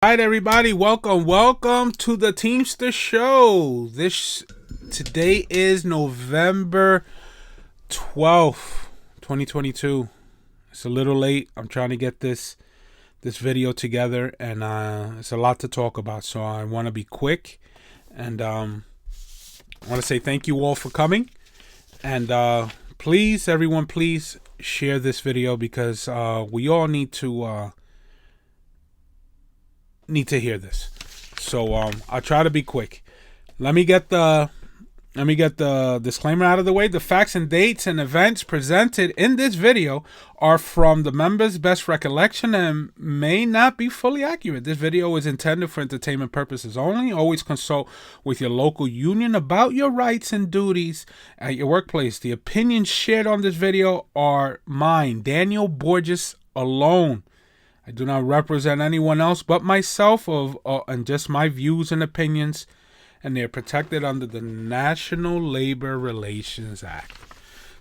Alright, everybody, welcome to the Team-Stirr show. Today is November 12th, 2022. It's a little late. I'm trying to get this video together, and it's a lot to talk about, so I want to be quick. And I want to say thank you all for coming, and please, everyone, please share this video because we all need to hear this. So I'll try to be quick. Let me get the disclaimer out of the way. The facts and dates and events presented in this video are from the members' best recollection and may not be fully accurate. This video is intended for entertainment purposes only. Always consult with your local union about your rights and duties at your workplace. The opinions shared on this video are mine, Daniel Borges, alone. I do not represent anyone else but myself and just my views and opinions, and they're protected under the National Labor Relations Act.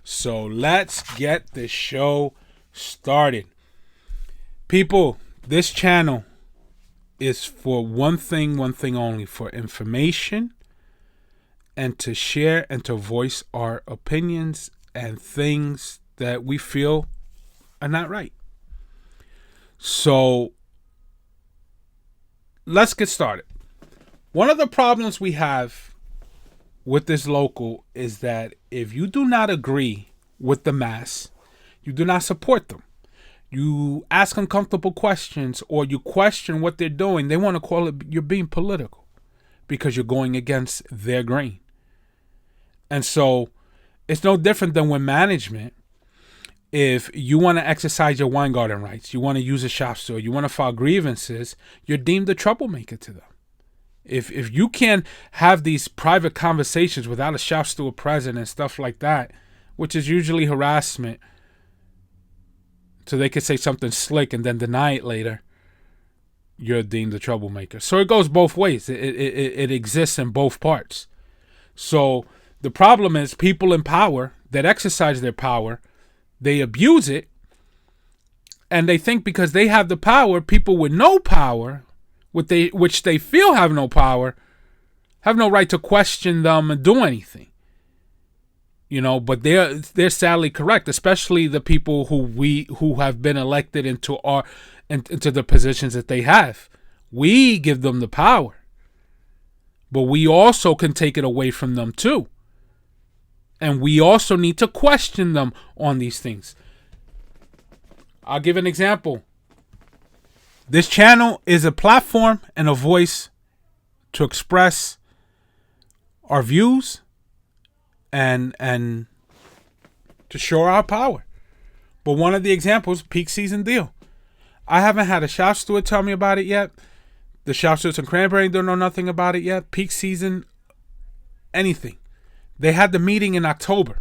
So let's get the show started. People, this channel is for one thing only, for information and to share and to voice our opinions and things that we feel are not right. So let's get started. One of the problems we have with this local is that if you do not agree with the mass, you do not support them, you ask uncomfortable questions, or you question what they're doing, they want to call it you're being political because you're going against their grain. And so it's no different than when management, if you want to exercise your wine garden rights, you want to use a shop store, you want to file grievances, you're deemed a troublemaker to them. If you can have these private conversations without a shop store present and stuff like that, which is usually harassment, so they could say something slick and then deny it later, you're deemed a troublemaker. So it goes both ways. It exists in both parts. So the problem is people in power that exercise their power, they abuse it, and they think because they have the power, people with no power, which they feel have no power, have no right to question them and do anything. You know, but they're sadly correct, especially the people who have been elected into the positions that they have. We give them the power, but we also can take it away from them too. And we also need to question them on these things. I'll give an example. This channel is a platform and a voice to express our views and to show our power. But one of the examples, peak season deal. I haven't had a shop steward tell me about it yet. The shop stewards in Cranberry don't know nothing about it yet. Peak season, anything. They had the meeting in October,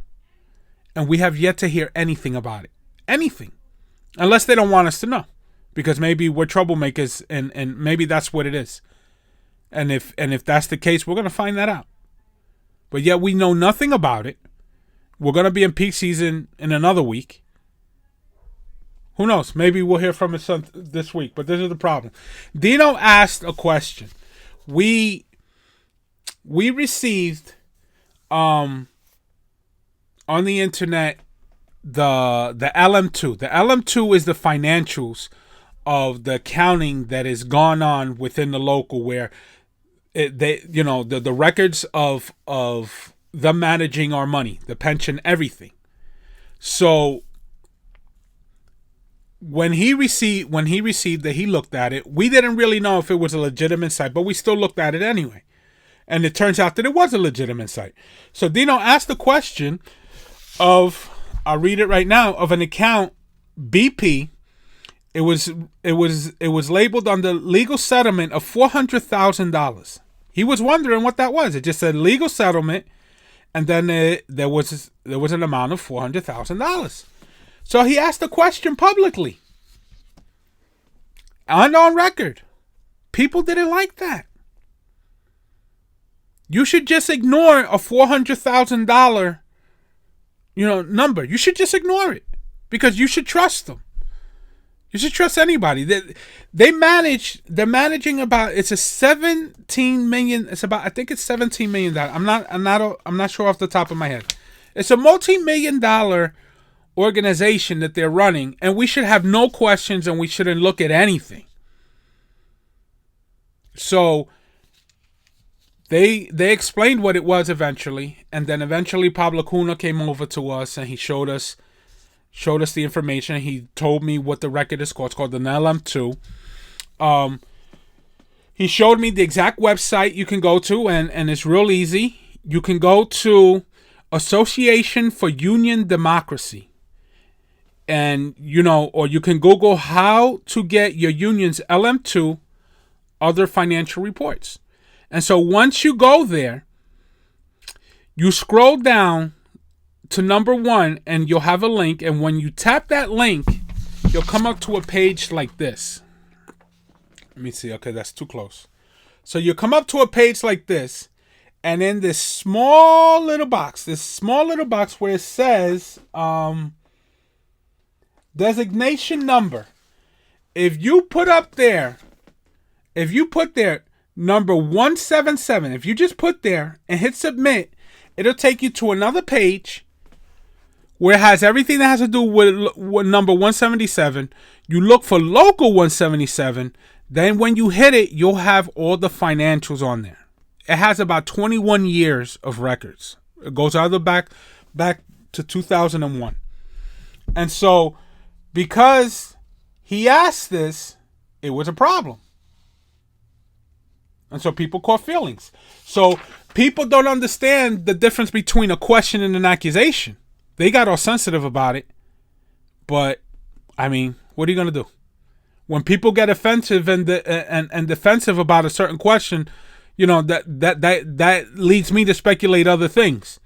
and we have yet to hear anything about it. Anything. Unless they don't want us to know. Because maybe we're troublemakers, and maybe that's what it is. And if that's the case, we're going to find that out. But yet we know nothing about it. We're going to be in peak season in another week. Who knows? Maybe we'll hear from his son this week, but this is the problem. Dino asked a question. We received on the internet the LM2. The LM2 is the financials of the accounting that is gone on within the local, where the records of them managing our money, the pension, everything. So when he received that, he looked at it. We didn't really know if it was a legitimate site, but we still looked at it anyway. And it turns out that it was a legitimate site. So Dino asked the question of, I'll read it right now, of an account BP. It was labeled under legal settlement of $400,000. He was wondering what that was. It just said legal settlement, and then there was an amount of $400,000. So he asked the question publicly, and on record. People didn't like that. You should just ignore a $400,000, number. You should just ignore it because you should trust them. You should trust anybody. They're managing about, it's a 17 million, it's about, I think it's 17 million dollars. I'm not sure off the top of my head. It's a multi-million-dollar organization that they're running, and we should have no questions, and we shouldn't look at anything. So they explained what it was eventually, and then eventually Pablo Cunha came over to us, and he showed us the information. He told me what the record is called. It's called an LM2. He showed me the exact website you can go to, and it's real easy. You can go to Association for Union Democracy. And, or you can Google how to get your union's LM2 other financial reports. And so once you go there, you scroll down to number 1 and you'll have a link. And when you tap that link, you'll come up to a page like this. Let me see. Okay, that's too close. So you come up to a page like this. And in this small little box where it says designation number, if you put there number 177, if you just put there and hit submit, it'll take you to another page where it has everything that has to do with number 177. You look for local 177. Then when you hit it, you'll have all the financials on there. It has about 21 years of records. It goes either back to 2001. And so, because he asked this, it was a problem. And so people caught feelings. So people don't understand the difference between a question and an accusation. They got all sensitive about it. But, I mean, what are you going to do? When people get offensive and defensive about a certain question, that leads me to speculate other things.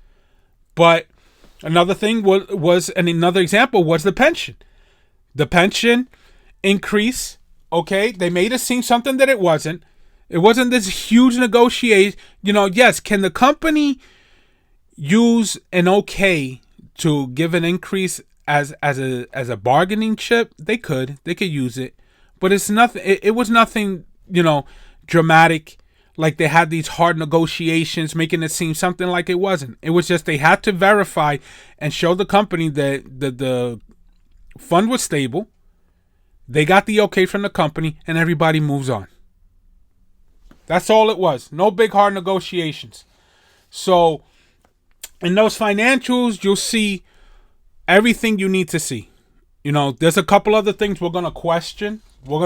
But another thing was another example was the pension. The pension increase, okay, they made it seem something that it wasn't. It wasn't this huge negotiation. Yes, can the company use an okay to give an increase as a bargaining chip? They could use it. But it's nothing. It was nothing, dramatic. Like they had these hard negotiations, making it seem something like it wasn't. It was just they had to verify and show the company that the fund was stable. They got the okay from the company, and everybody moves on. That's all it was. No big hard negotiations. So in those financials, you'll see everything you need to see. There's a couple other things we're going to question. We'll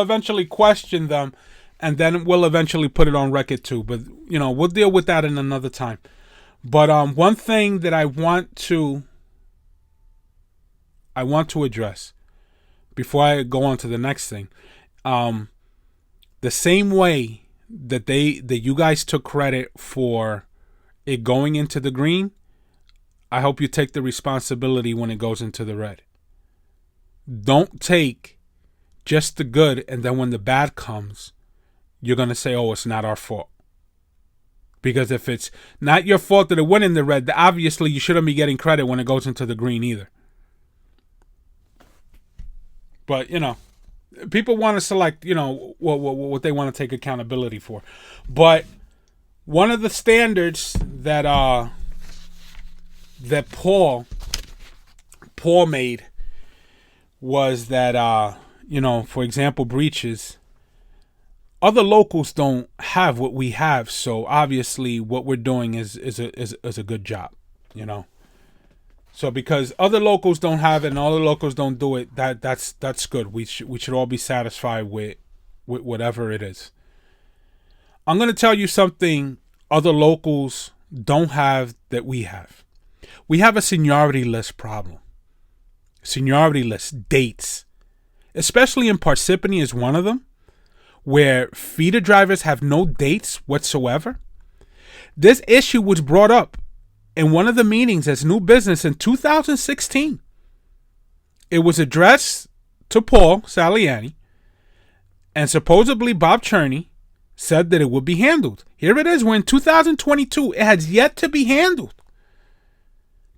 eventually question them, and then we'll eventually put it on record too. But, we'll deal with that in another time. But one thing that I want to address before I go on to the next thing, the same way that you guys took credit for it going into the green, I hope you take the responsibility when it goes into the red. Don't take just the good, and then when the bad comes, you're going to say, oh, it's not our fault. Because if it's not your fault that it went in the red, obviously you shouldn't be getting credit when it goes into the green either. But, people want to select, what they want to take accountability for. But one of the standards that Paul made was that, for example, breaches, other locals don't have what we have. So obviously what we're doing is a good job, So because other locals don't have it and other locals don't do it, that's good. We should all be satisfied with whatever it is. I'm going to tell you something other locals don't have that we have. We have a seniority list problem. Seniority list, dates. Especially in Parsippany is one of them, where feeder drivers have no dates whatsoever. This issue was brought up in one of the meetings as new business in 2016. It was addressed to Paul Saliani, and supposedly Bob Cherney said that it would be handled. Here it is, we're in 2022. It has yet to be handled.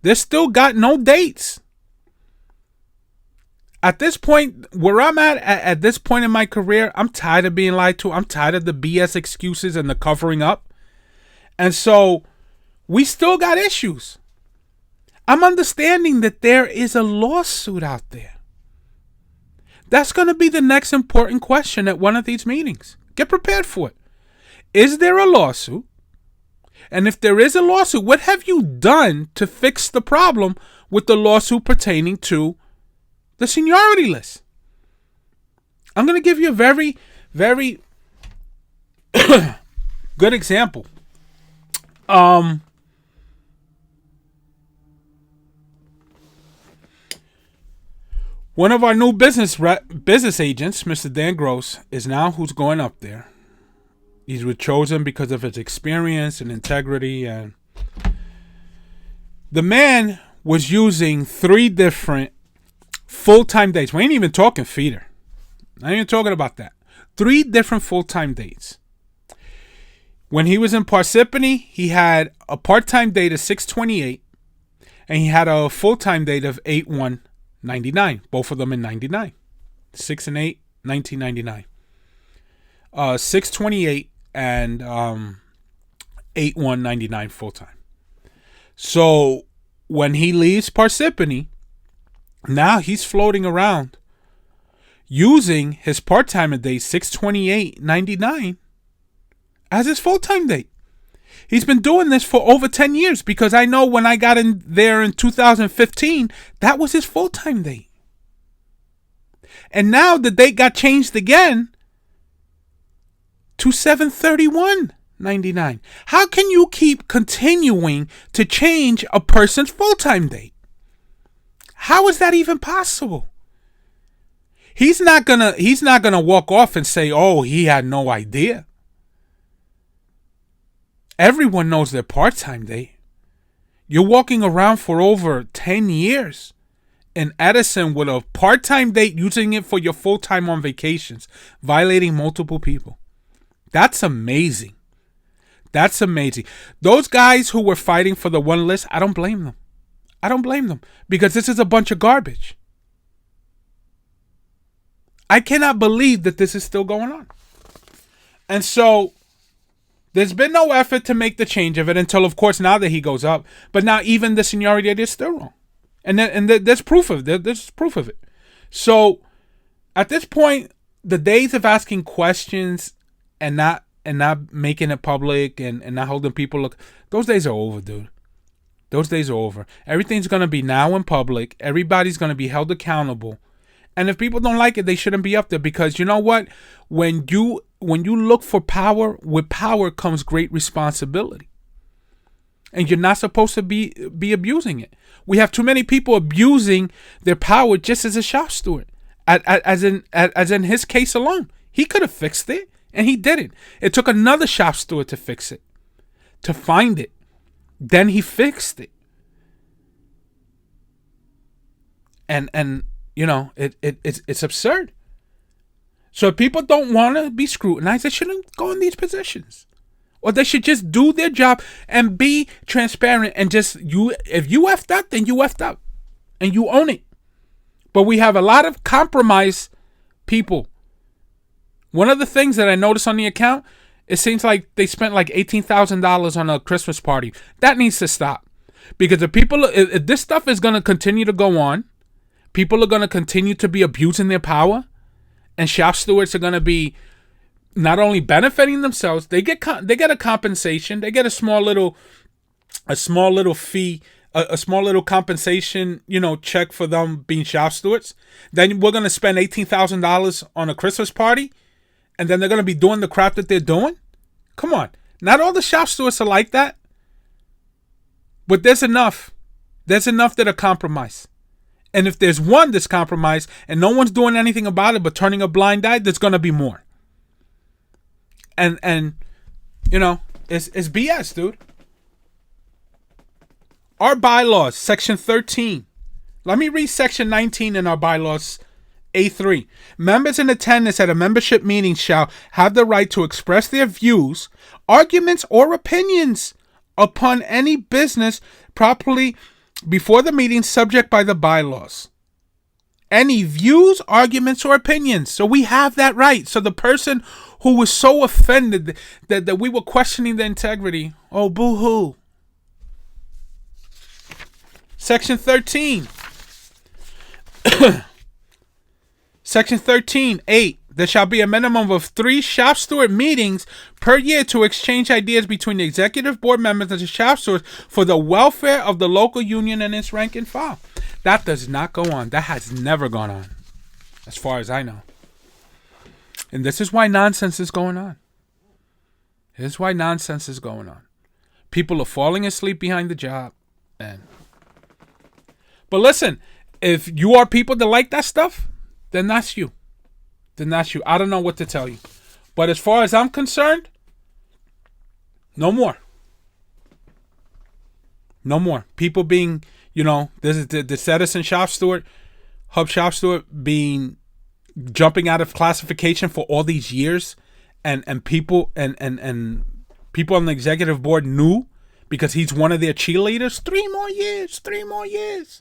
They still got no dates. At this point, where I'm at this point in my career, I'm tired of being lied to. I'm tired of the BS excuses and the covering up. And so we still got issues. I'm understanding that there is a lawsuit out there. That's going to be the next important question at one of these meetings. Get prepared for it. Is there a lawsuit? And if there is a lawsuit, what have you done to fix the problem with the lawsuit pertaining to the seniority list? I'm going to give you a very, very good example. One of our new business agents, Mr. Dan Gross, is now who's going up there. He's chosen because of his experience and integrity, and the man was using 3 different full-time dates. We ain't even talking feeder. I ain't even talking about that. 3 different full-time dates. When he was in Parsippany, he had a part-time date of 6/28, and he had a full-time date of 8/1/99. Both of them in 99. 6 and 8, 1999. 6/28 and 8/1/99 full-time. So when he leaves Parsippany, now he's floating around using his part-time date 6/28/99 as his full-time date. He's been doing this for over 10 years because I know when I got in there in 2015, that was his full-time date. And now the date got changed again to 7/31/99. How can you keep continuing to change a person's full-time date? How is that even possible? He's not gonna walk off and say, "Oh, he had no idea." Everyone knows their part-time date. You're walking around for over 10 years in Edison with a part-time date, using it for your full-time on vacations, violating multiple people. That's amazing. That's amazing. Those guys who were fighting for the one list, I don't blame them. I don't blame them because this is a bunch of garbage. I cannot believe that this is still going on. And so there's been no effort to make the change of it until, of course, now that he goes up. But now even the seniority is still wrong. And there's proof of it. There's proof of it. So at this point, the days of asking questions and not making it public and not holding people look, those days are over, dude. Those days are over. Everything's going to be now in public. Everybody's going to be held accountable. And if people don't like it, they shouldn't be up there, because you know what? When you look for power, with power comes great responsibility. And you're not supposed to be abusing it. We have too many people abusing their power just as a shop steward. As in his case alone. He could have fixed it, and he didn't. It took another shop steward to fix it, to find it. Then he fixed it. And you know, it's absurd. So if people don't want to be scrutinized, they shouldn't go in these positions. Or they should just do their job and be transparent and just, if you effed up, then you effed up. And you own it. But we have a lot of compromised people. One of the things that I noticed on the account, it seems like they spent like $18,000 on a Christmas party. That needs to stop. Because if this stuff is going to continue to go on, people are going to continue to be abusing their power, and shop stewards are going to be not only benefiting themselves, they get a compensation, they get a small little fee, a small little compensation, check for them being shop stewards. Then we're going to spend $18,000 on a Christmas party, and then they're going to be doing the crap that they're doing. Come on, not all the shop stewards are like that, but there's enough that are compromised. And if there's one that's compromised and no one's doing anything about it but turning a blind eye, there's going to be more. And it's BS, dude. Our bylaws, Section 13. Let me read Section 19 in our bylaws, A3. Members in attendance at a membership meeting shall have the right to express their views, arguments, or opinions upon any business properly before the meeting subject by the bylaws. any views, arguments, or opinions. So we have that right. So the person who was so offended that we were questioning the integrity, oh, boo-hoo. Section 13. Section 13(8). There shall be a minimum of 3 shop steward meetings per year to exchange ideas between the executive board members and the shop stewards for the welfare of the local union and its rank and file. That does not go on. That has never gone on, as far as I know. And this is why nonsense is going on. This is why nonsense is going on. People are falling asleep behind the job. But listen, if you are people that like that stuff, then that's you. Then that's you. I don't know what to tell you. But as far as I'm concerned, no more. No more. People being, this is the Citizen shop steward, hub shop steward being jumping out of classification for all these years, and people and people on the executive board knew because he's one of their cheerleaders. 3 more years, 3 more years.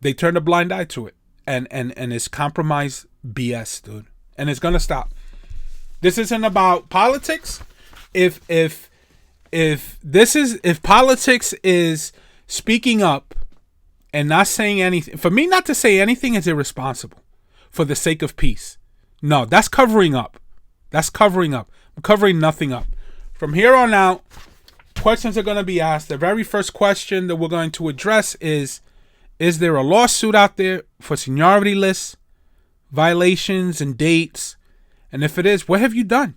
They turned a blind eye to it. And it's compromised BS, dude. And it's gonna stop. This isn't about politics. If politics is speaking up and not saying anything, for me not to say anything is irresponsible for the sake of peace. No, that's covering up. That's covering up. I'm covering nothing up. From here on out, questions are gonna be asked. The very first question that we're going to address is there a lawsuit out there for seniority lists, violations, and dates? And if it is, what have you done?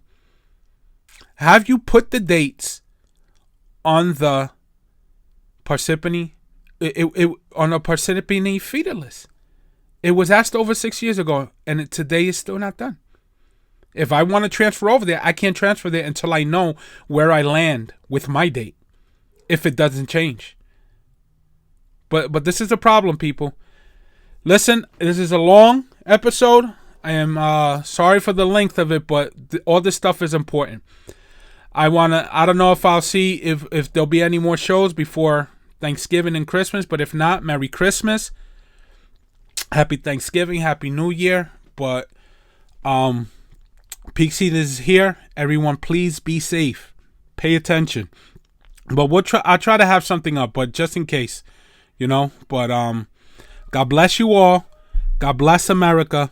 Have you put the dates on the Parsippany feeder list? It was asked over 6 years ago, and today is still not done. If I want to transfer over there, I can't transfer there until I know where I land with my date, if it doesn't change. But this is a problem, people. Listen, this is a long episode. I am sorry for the length of it, but all this stuff is important. I don't know if I'll see if there'll be any more shows before Thanksgiving and Christmas, but if not, Merry Christmas. Happy Thanksgiving, Happy New Year. But peak season is here. Everyone, please be safe. Pay attention. But I'll try to have something up, but just in case. But God bless you all. God bless America.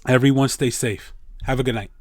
Everyone stay safe. Have a good night.